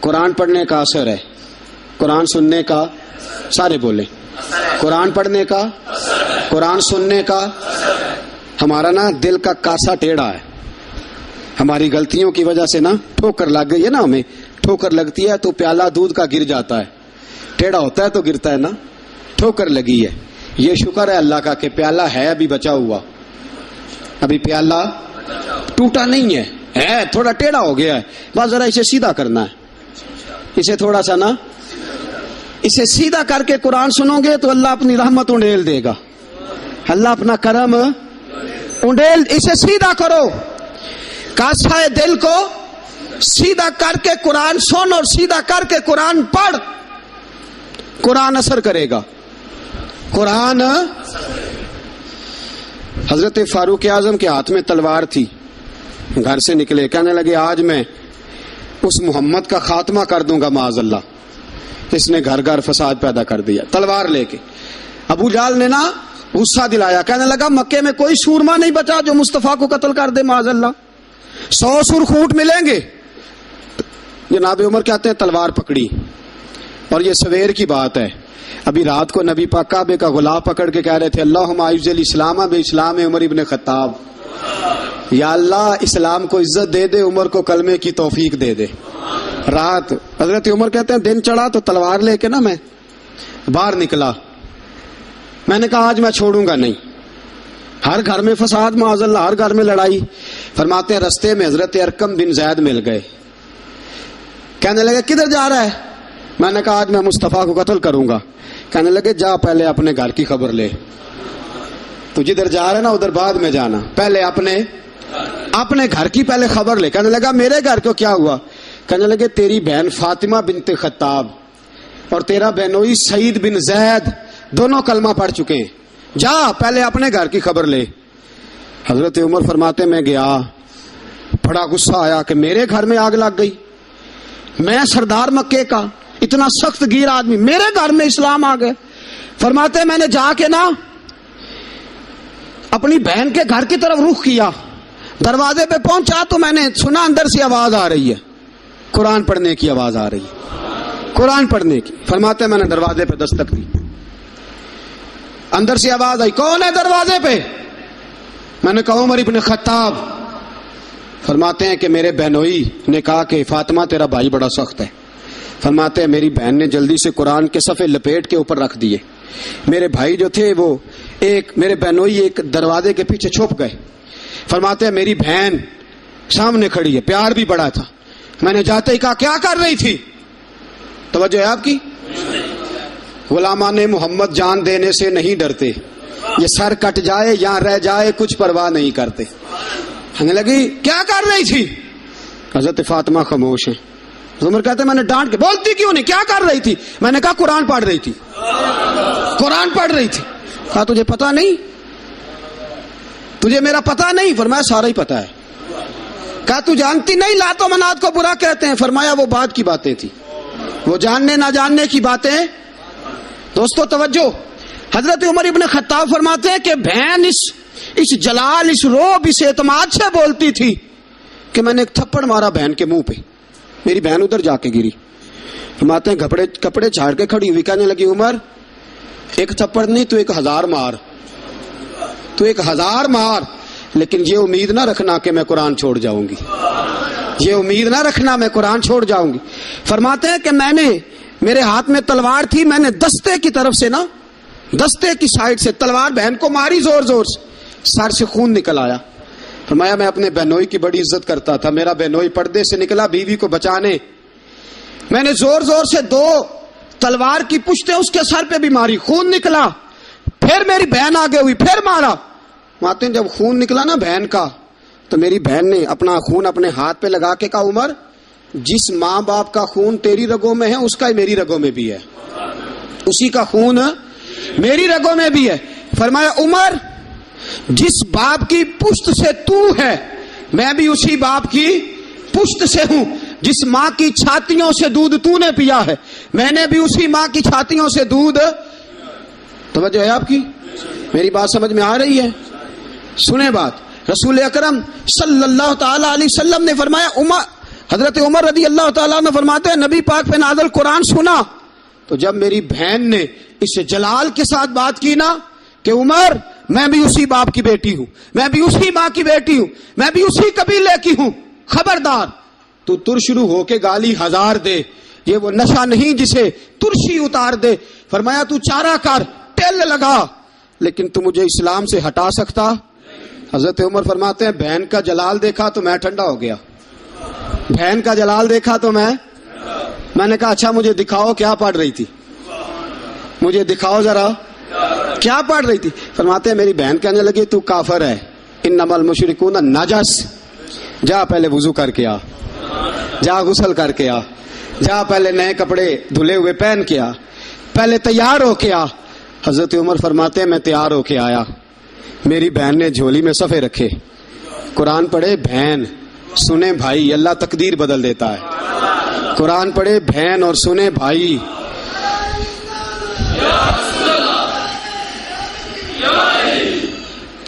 قرآن پڑھنے کا اثر ہے، قرآن سننے کا، سارے بولیں، قرآن پڑھنے کا، قرآن سننے کا. ہمارا نا دل کا کاسا ٹیڑھا ہے، ہماری غلطیوں کی وجہ سے نا ٹھوکر لگ گئی ہے نا، ہمیں ٹھوکر لگتی ہے تو پیالہ دودھ کا گر جاتا ہے، ٹیڑھا ہوتا ہے تو گرتا ہے نا، ٹھوکر لگی ہے. یہ شکر ہے اللہ کا کہ پیالہ ہے ابھی بچا ہوا، ابھی پیالہ ٹوٹا نہیں ہے تھوڑا ٹیڑھا ہو گیا ہے، بس ذرا اسے سیدھا کرنا ہے، اسے تھوڑا سا نا اسے سیدھا کر کے قرآن سنو گے تو اللہ اپنی رحمت انڈیل دے گا، اللہ اپنا کرم انڈیل. اسے سیدھا کرو، کاسا دل کو سیدھا کر کے قرآن سن اور سیدھا کر کے قرآن پڑھ، قرآن اثر کرے گا. قرآن. حضرت فاروق اعظم کے ہاتھ میں تلوار تھی، گھر سے نکلے، کہنے لگے آج میں اس محمد کا خاتمہ کر دوں گا معاذ اللہ، اس نے گھر گھر فساد پیدا کر دیا، تلوار لے کے. ابو جہل نے نا غصہ دلایا، کہنے لگا مکے میں کوئی سورما نہیں بچا جو مصطفیٰ کو قتل کر دے معاذ اللہ، 100 سرخ اونٹ ملیں گے. جناب عمر کہتے ہیں تلوار پکڑی، اور یہ سویر کی بات ہے، ابھی رات کو نبی پاک کعبے کا غلاف پکڑ کے کہہ رہے تھے اللہم اعز الاسلام باسلام عمر ابن خطاب، یا اللہ اسلام کو عزت دے دے، عمر کو کلمے کی توفیق دے دے. رات حضرت عمر کہتے ہیں دن چڑھا تو تلوار لے کے نا میں باہر نکلا، میں نے کہا آج میں چھوڑوں گا نہیں، ہر گھر میں فساد معاذ اللہ، ہر گھر میں لڑائی. فرماتے ہیں رستے میں حضرت ارقم بن زید مل گئے، کہنے لگے کدھر جا رہا ہے؟ میں نے کہا آج میں مصطفیٰ کو قتل کروں گا. کہنے لگے جا پہلے اپنے گھر کی خبر لے، تو جدھر جا رہا ہے نا ادھر بعد میں جانا، پہلے اپنے گھر کی پہلے خبر لے. کہنے لگا میرے گھر کو کیا ہوا؟ کہنے لگے تیری بہن فاطمہ بنت خطاب اور تیرا بہنوئی سعید بن زید دونوں کلمہ پڑھ چکے ہیں، جا پہلے اپنے گھر کی خبر لے. حضرت عمر فرماتے میں گیا، بڑا غصہ آیا کہ میرے گھر میں آگ لگ گئی، میں سردار مکے کا اتنا سخت گیر آدمی، میرے گھر میں اسلام آ گئے. فرماتے میں نے جا کے نا اپنی بہن کے گھر کی طرف رخ کیا، دروازے پہ پہنچا تو میں نے سنا اندر سے آواز آ رہی ہے، قرآن پڑھنے کی آواز آ رہی ہے، قرآن پڑھنے کی. فرماتے میں نے دروازے پہ دستک دی، اندر سے آواز آئی کون ہے دروازے پہ؟ میں نے کہا عمر ابن خطاب. فرماتے ہیں کہ میرے بہنوئی نے کہا کہ فاطمہ تیرا بھائی بڑا سخت ہے. فرماتے ہیں میری بہن نے جلدی سے قرآن کے صفحے لپیٹ کے اوپر رکھ دیے، میرے بھائی جو تھے وہ میرے بہنوئی ایک دروازے کے پیچھے چھپ گئے. فرماتے ہیں میری بہن سامنے کھڑی ہے، پیار بھی بڑا تھا. میں نے جاتے ہی کہا کیا کر رہی تھی؟ توجہ ہے آپ کی؟ غلامان محمد جان دینے سے نہیں ڈرتے، یہ سر کٹ جائے یا رہ جائے کچھ پرواہ نہیں کرتے. کہنے لگی کیا کر رہی تھی؟ حضرت فاطمہ خاموش ہے. عمر کہتے میں نے ڈانٹ کے، بولتی کیوں نہیں، کیا کر رہی تھی؟ میں نے کہا قرآن پڑھ رہی تھی، قرآن پڑھ رہی تھی. کہا تجھے پتا نہیں، تجھے میرا پتا نہیں؟ فرمایا سارا ہی پتا ہے. کہا تو جانتی نہیں لات و منات کو برا کہتے ہیں؟ فرمایا وہ بعد کی باتیں تھی، وہ جاننے نہ جاننے کی باتیں. دوستو توجہ، حضرت عمر ابن خطاب فرماتے ہیں کہ بہن اس جلال، اس روب، اس اعتماد سے بولتی تھی کہ میں نے ایک تھپڑ مارا بہن کے منہ پہ، میری بہن ادھر جا کے گری. فرماتے ہیں کپڑے جھاڑ کے کھڑی ہوئی، کہنے لگی عمر ایک تھپڑ نہیں تو 1000 مار، تو 1000 مار، لیکن یہ امید نہ رکھنا کہ میں قرآن چھوڑ جاؤں گی، یہ امید نہ رکھنا میں قرآن چھوڑ جاؤں گی. فرماتے ہیں کہ میرے ہاتھ میں تلوار تھی، میں نے دستے کی طرف سے نا، دستے کی سائڈ سے تلوار بہن کو ماری زور زور سے، سر سے خون نکل آیا. فرمایا میں اپنے بہنوئی کی بڑی عزت کرتا تھا، میرا بہنوئی پردے سے نکلا بیوی کو بچانے، میں نے زور زور سے 2 تلوار کی پشتیں اس کے سر پہ بھی ماری، خون نکلا. پھر میری بہن آگے ہوئی، پھر مارا. ماتے جب خون نکلا نا بہن کا تو میری بہن نے اپنا خون اپنے ہاتھ پہ لگا کے کہا عمر جس ماں باپ کا خون تیری رگوں میں ہے اس کا میری رگوں میں بھی ہے، اسی کا خون میری رگوں میں بھی ہے. فرمایا عمر جس باپ کی پشت سے تو ہے میں بھی اسی باپ کی پشت سے ہوں، جس ماں کی چھاتیوں سے دودھ تو نے پیا ہے میں نے بھی اسی ماں کی چھاتیوں سے دودھ. توجہ ہے آپ کی؟ میری بات سمجھ میں آ رہی ہے؟ سنیں بات. رسول اکرم صلی اللہ تعالی علیہ وسلم نے فرمایا حضرت عمر رضی اللہ تعالیٰ عنہ فرماتے ہیں نبی پاک پہ نازل قرآن سنا تو جب میری بہن نے اس جلال کے ساتھ بات کی نا کہ عمر میں بھی اسی باپ کی بیٹی ہوں، میں بھی اسی ماں کی بیٹی ہوں، میں بھی اسی قبیلے کی ہوں، خبردار تو ترشرو ہو کے گالی ہزار دے، یہ وہ نشہ نہیں جسے ترشی اتار دے۔ فرمایا تو چارہ کر، ٹیل لگا، لیکن تو مجھے اسلام سے ہٹا سکتا؟ حضرت عمر فرماتے ہیں بہن کا جلال دیکھا تو میں ٹھنڈا ہو گیا، بہن کا جلال دیکھا تو میں نے کہا اچھا مجھے دکھاؤ کیا پڑھ رہی تھی، مجھے دکھاؤ ذرا کیا پڑھ رہی تھی۔ فرماتے ہیں میری بہن کہنے لگی تو کافر ہے، انما المشرکون نجس، جا پہلے وضو کر کے آ، جا غسل کر کے آ، جا پہلے نئے کپڑے دھلے ہوئے پہن کے آ، پہلے تیار ہو کے آ۔ حضرت عمر فرماتے ہیں میں تیار ہو کے آیا، میری بہن نے جھولی میں صفحے رکھے، قرآن پڑھے بہن سنے بھائی، اللہ تقدیر بدل دیتا ہے، قرآن پڑھے بہن اور سنے بھائی،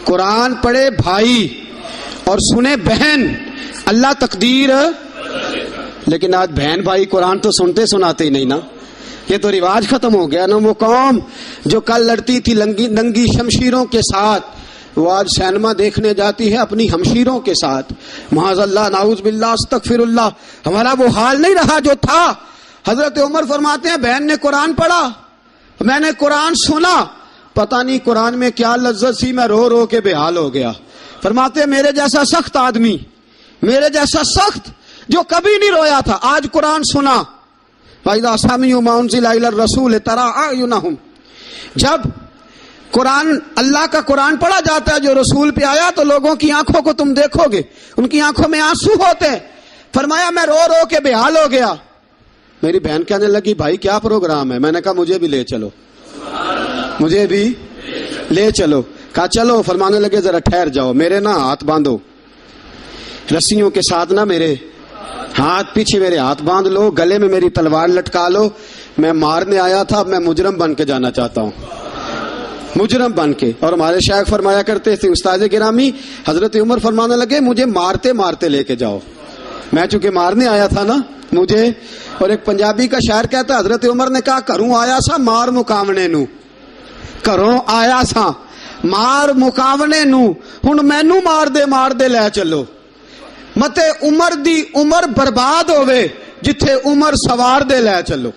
قرآن پڑھے بھائی اور سنے بہن، اللہ تقدیر۔ لیکن آج بہن بھائی قرآن تو سنتے سناتے ہی نہیں نا، یہ تو رواج ختم ہو گیا نا۔ وہ قوم جو کل لڑتی تھی ننگی شمشیروں کے ساتھ، وہ آج سینما دیکھنے جاتی ہے اپنی ہمشیروں کے ساتھ۔ معاذ اللہ، نعوذ باللہ، استغفر اللہ، ہمارا وہ حال نہیں رہا جو تھا۔ حضرت عمر فرماتے ہیں بہن نے قرآن پڑھا، میں نے قرآن سنا، پتہ نہیں قرآن میں کیا لذت سی، میں رو رو کے بے حال ہو گیا۔ فرماتے ہیں میرے جیسا سخت آدمی، میرے جیسا سخت جو کبھی نہیں رویا تھا، آج قرآن سنا۔ وَإِذَا سَمِعُوا مَا أُنزِلَ إِلَى الرَّسُولِ تَرَىٰ أَعْيُنَهُمْ، جب قرآن اللہ کا قرآن پڑھا جاتا ہے جو رسول پہ آیا تو لوگوں کی آنکھوں کو تم دیکھو گے، ان کی آنکھوں میں آنسو ہوتے ہیں۔ فرمایا میں رو رو کے بے حال ہو گیا۔ میری بہن کہنے لگی بھائی کیا پروگرام ہے؟ میں نے کہا مجھے بھی لے چلو، مجھے بھی لے چلو۔ کہا چلو۔ فرمانے لگے ذرا ٹھہر جاؤ، میرے نا ہاتھ باندھو رسیوں کے ساتھ، نا میرے ہاتھ پیچھے میرے ہاتھ باندھ لو، گلے میں میری تلوار لٹکا لو، میں مارنے آیا تھا، اب میں مجرم بن کے جانا چاہتا ہوں، مجرم بن کے۔ اور ہمارے شیخ فرمایا کرتے تھے استاد گرامی، حضرت عمر فرمانے لگے مجھے مارتے مارتے لے کے جاؤ، میں چونکہ مارنے آیا تھا نا مجھے۔ اور ایک پنجابی کا شاعر کہتا ہے حضرت عمر نے کہا کروں آیا سا مار مکاونے نو، کروں آیا سا مار مکاونے نو، ہن مینو مار دے لے چلو، متے عمر دی عمر برباد ہوئے جتھے عمر سوار دے لے چلو۔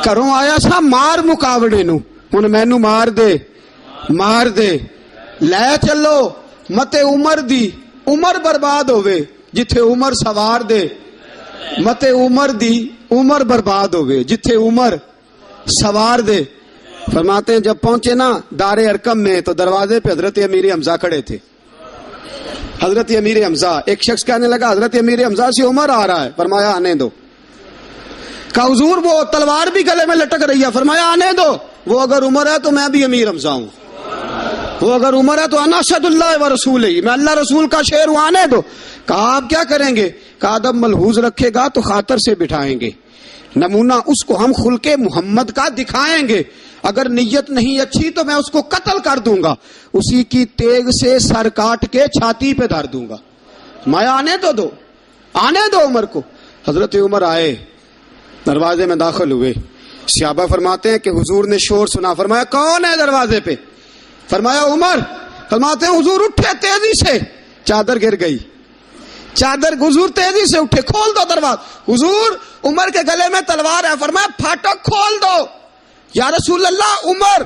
کروں آیا سا مار مکاونے نو، ہن مینو مار دے لے چلو، متے عمر دی عمر برباد ہوئے جتھے عمر سوار دے، متے عمر دی عمر برباد ہوئے جتھے عمر سوار دے۔ فرماتے ہیں جب پہنچے نا دار ارقم میں تو دروازے پہ حضرت امیر حمزہ کھڑے تھے، حضرت امیر حمزہ۔ ایک شخص کہنے لگا حضرت امیر حمزہ سے عمر آ رہا ہے، فرمایا آنے دو۔ کہا حضور وہ تلوار بھی گلے میں لٹک رہی ہے، فرمایا آنے دو، وہ اگر عمر ہے تو میں بھی امیر حمزہ ہوں، وہ اگر عمر ہے تو انا اشہد اللہ و رسولہ، میں اللہ رسول کا شعر ہوں، آنے دو۔ کہا آپ کیا کریں گے؟ کہا ادب ملحوظ رکھے گا تو خاطر سے بٹھائیں گے، نمونہ اس کو ہم خلق محمد کا دکھائیں گے، اگر نیت نہیں اچھی تو میں اس کو قتل کر دوں گا، اسی کی تیغ سے سر کاٹ کے چھاتی پہ دھر دوں گا، میں آنے دو عمر کو۔ حضرت عمر آئے، دروازے میں داخل ہوئے، صحابہ فرماتے ہیں کہ حضور نے شور سنا، فرمایا کون ہے دروازے پہ؟ فرمایا عمر۔ فرماتے ہیں حضور اٹھے تیزی سے، چادر گر گئی، حضور تیزی سے اٹھے، کھول دو دروازہ۔ حضور عمر کے گلے میں تلوار ہے، فرمایا پھاٹک کھول دو۔ یا رسول اللہ عمر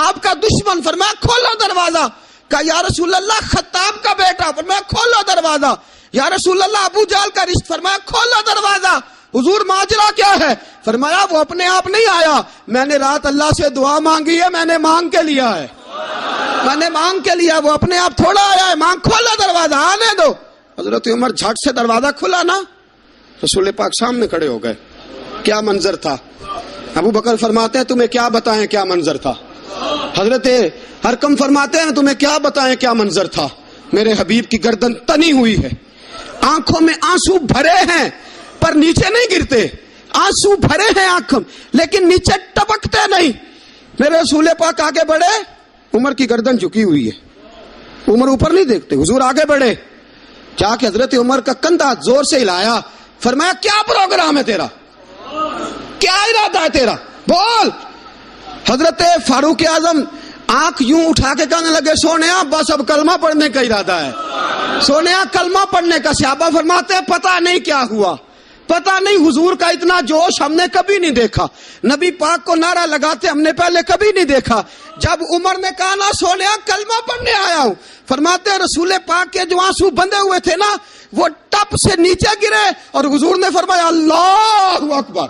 آپ کا دشمن، فرمایا کھولو دروازہ۔ کہا یا رسول اللہ خطاب کا بیٹا، فرمایا کھولو دروازہ۔ یا رسول اللہ ابو جہل کا رشت، فرمایا کھولو دروازہ۔ حضور ماجرا کیا ہے؟ فرمایا وہ اپنے آپ نہیں آیا، میں نے رات اللہ سے دعا مانگی ہے، میں نے مانگ کے لیا ہے، وہ اپنے آپ تھوڑا آیا ہے، مانگ، کھولو دروازہ، آنے دو۔ حضرت عمر جھٹ سے دروازہ کھلا نا، رسول پاک سامنے کھڑے ہو گئے۔ کیا منظر تھا؟ ابو بکر فرماتے ہیں تمہیں کیا بتائیں کیا منظر تھا؟ حضرت ارقم فرماتے ہیں تمہیں کیا بتائیں کیا منظر تھا؟ میرے حبیب کی گردن تنی ہوئی ہے، آنکھوں میں آنسو بھرے ہیں پر نیچے نہیں گرتے، آنسو بھرے ہیں آنکھوں لیکن نیچے ٹپکتے نہیں۔ میرے رسول پاک آگے بڑھے، عمر کی گردن جھکی ہوئی ہے، عمر اوپر نہیں دیکھتے، حضور آگے بڑھے، جا کے حضرت عمر کا کندھا زور سے ہلایا، فرمایا کیا پروگرام ہے تیرا, کیا ارادہ ہے تیرا, بول. حضرت فاروق اعظم آنکھ یوں اٹھا کے کہنے لگے سونیا بس اب کلمہ پڑھنے کا ارادہ ہے, سونیا کلمہ پڑھنے کا. صحابہ فرماتے ہیں پتہ نہیں کیا ہوا, پتہ نہیں, حضور کا اتنا جوش ہم نے کبھی نہیں دیکھا, نبی پاک کو نعرہ لگاتے ہم نے پہلے کبھی نہیں دیکھا. جب عمر نے کہا نا سونیا کلمہ پڑھنے آیا ہوں, فرماتے ہیں رسول پاک کے جو آنسو بندے ہوئے تھے نا وہ ٹپ سے نیچے گرے اور حضور نے فرمایا اللہ اکبر,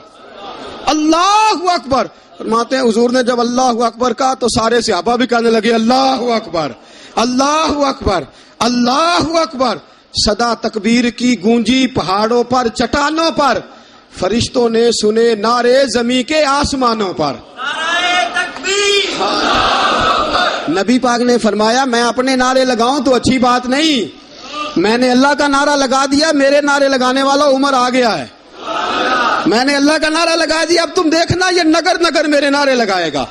اللہ اکبر. فرماتے ہیں حضور نے جب اللہ اکبر کہا تو سارے صحابہ بھی کہنے لگے اللہ اکبر, اللہ اکبر, اللہ اکبر. صدا تکبیر کی گونجی پہاڑوں پر, چٹانوں پر, فرشتوں نے سنے نعرے زمین کے آسمانوں پر. نبی پاک نے فرمایا میں اپنے نعرے لگاؤں تو اچھی بات نہیں, میں نے اللہ کا نعرہ لگا دیا, میرے نعرے لگانے والا عمر آ گیا ہے. میں نے اللہ کا نعرہ لگا دیا, اب تم دیکھنا یہ نگر نگر میرے نعرے لگائے گا,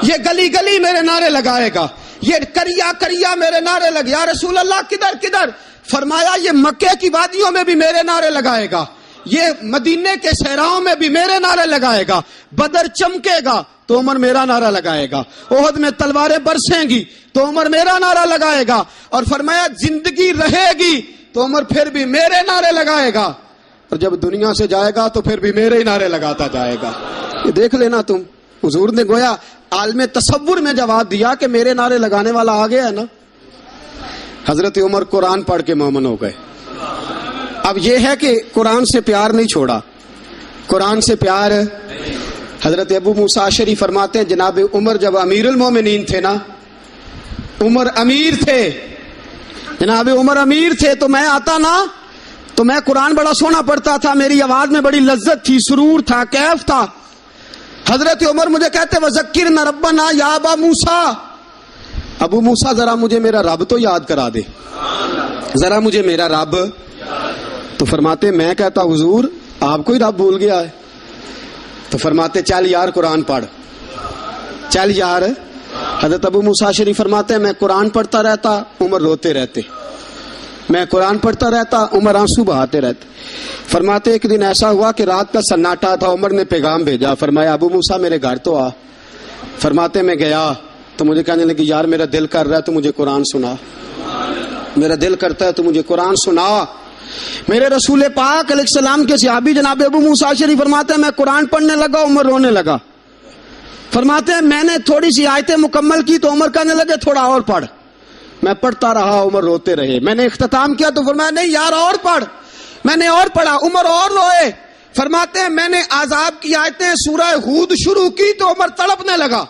یہ گلی گلی میرے نعرے لگائے گا, یہ کریا کریا میرے نعرے لگے. یا رسول اللہ کدھر کدھر؟ فرمایا یہ مکے کی وادیوں میں بھی میرے نعرے لگائے گا, یہ مدینے کے صحراؤں میں بھی میرے نعرے لگائے گا, بدر چمکے گا تو عمر میرا نعرہ لگائے گا, احد میں تلواریں برسیں گی تو عمر میرا نعرہ لگائے گا, اور فرمایا زندگی رہے گی تو عمر پھر بھی میرے نعرے لگائے گا, اور جب دنیا سے جائے گا تو پھر بھی میرے ہی نعرے لگاتا جائے گا. یہ دیکھ لینا تم, حضور نے گویا عالم تصور میں جواب دیا کہ میرے نعرے لگانے والا آ گیا ہے نا. حضرت عمر قرآن پڑھ کے مومن ہو گئے. اب یہ ہے کہ قرآن سے پیار نہیں چھوڑا, قرآن سے پیار. حضرت ابو موسیٰ اشعری فرماتے ہیں جناب عمر جب امیر المومنین تھے نا, عمر امیر تھے, جناب عمر امیر تھے, تو میں آتا نا تو میں قرآن بڑا سونا پڑھتا تھا, میری آواز میں بڑی لذت تھی, سرور تھا, کیف تھا. حضرت عمر مجھے کہتے وذکرنا ربنا یا ابا موسیٰ, ابو موسیٰ ذرا مجھے میرا رب تو یاد کرا دے, ذرا مجھے میرا رب. تو فرماتے میں کہتا حضور آپ کو ہی رب بھول گیا ہے. تو فرماتے چل یار قرآن پڑھ, چل یار. حضرت ابو موسیٰ اشعری فرماتے ہیں میں قرآن پڑھتا رہتا, عمر روتے رہتے, میں قرآن پڑھتا رہتا, عمر آنسو بہاتے رہتے. فرماتے ایک دن ایسا ہوا کہ رات کا سناٹا تھا, عمر نے پیغام بھیجا, فرمایا ابو موسیٰ میرے گھر تو آ. فرماتے میں گیا تو مجھے کہنے لگی یار میرا دل کر رہا ہے تو مجھے قرآن سنا, میرا دل کرتا ہے تو مجھے قرآن سنا. میرے رسول پاک علیہ السلام کے صحابی جناب ابو موسیٰ اشعری فرماتے ہیں میں قرآن پڑھنے لگا, عمر رونے لگا. فرماتے ہیں میں نے تھوڑی سی آیتیں مکمل کی تو عمر کہنے لگے تھوڑا اور پڑھ. میں پڑھتا رہا, عمر روتے رہے. میں نے اختتام کیا تو فرمایا نہیں یار اور پڑھ. میں نے اور پڑھا, عمر اور روئے. فرماتے ہیں میں نے عذاب کی آیتیں سورہ ہود شروع کی تو عمر تڑپنے لگا,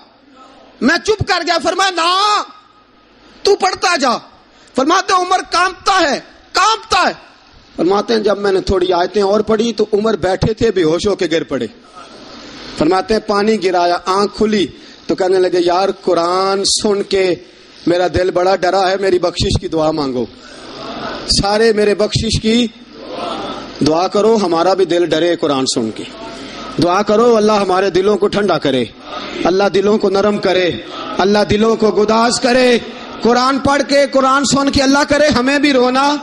میں چپ کر گیا. فرمایا نا تو پڑھتا جا. فرماتے ہیں عمر کانپتا ہے, کانپتا ہے. فرماتے ہیں جب میں نے تھوڑی آیتیں اور پڑھی تو عمر بیٹھے تھے بے ہوش ہو کے گر پڑے. فرماتے ہیں پانی گرایا, آنکھ کھلی تو کہنے لگے یار قرآن سن کے میرا دل بڑا ڈرا ہے, میری بخشش کی دعا مانگو. سارے میرے بخشش کی دعا کرو, ہمارا بھی دل ڈرے قرآن سن کے. دعا کرو اللہ ہمارے دلوں کو ٹھنڈا کرے, اللہ دلوں کو نرم کرے, اللہ دلوں کو گداز کرے. قرآن پڑھ کے قرآن سن کے اللہ کرے ہمیں بھی رونا